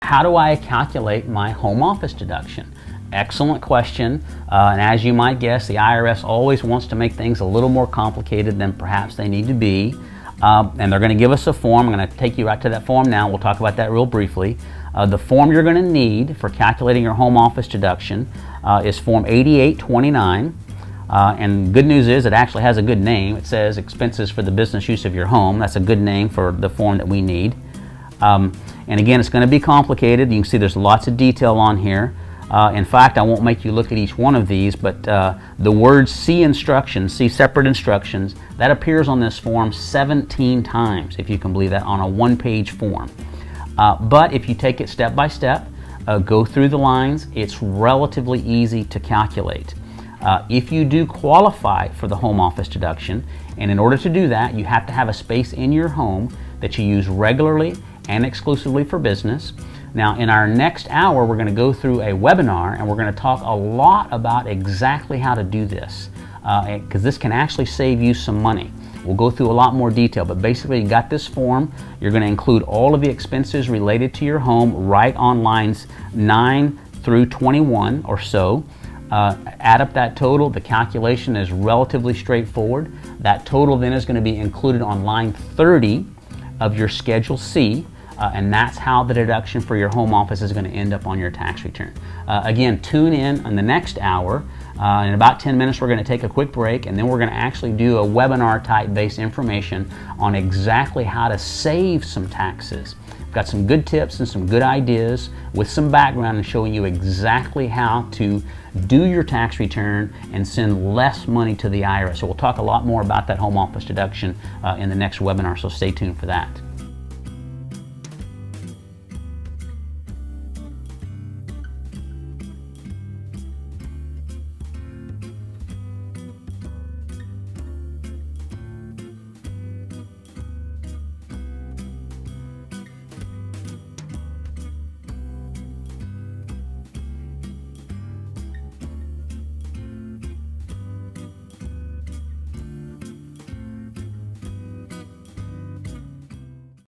how do I calculate my home office deduction? Excellent question, and as you might guess, the IRS always wants to make things a little more complicated than perhaps they need to be, and they're going to give us a form. I'm going to take you right to that form now. We'll talk about that real briefly. The form you're going to need for calculating your home office deduction is Form 8829. And good news is it actually has a good name. It says expenses for the business use of your home. That's a good name for the form that we need. And again, it's going to be complicated. You can see there's lots of detail on here. In fact, I won't make you look at each one of these, but the word see instructions, see separate instructions, that appears on this form 17 times, if you can believe that, on a one-page form. But if you take it step by step, go through the lines, it's relatively easy to calculate. If you do qualify for the home office deduction, and in order to do that, you have to have a space in your home that you use regularly and exclusively for business. Now, in our next hour, we're going to go through a webinar, and we're going to talk a lot about exactly how to do this, because this can actually save you some money. We'll go through a lot more detail, but basically you got this form. You're going to include all of the expenses related to your home right on lines 9 through 21 or so. Add up that total. The calculation is relatively straightforward. That total then is going to be included on line 30 of your Schedule C, and that's how the deduction for your home office is going to end up on your tax return. Again, tune in the next hour. In about 10 minutes, we're going to take a quick break, and then we're going to actually do a webinar type based information on exactly how to save some taxes. We've got some good tips and some good ideas with some background and showing you exactly how to do your tax return and send less money to the IRS. So we'll talk a lot more about that home office deduction in the next webinar, so stay tuned for that.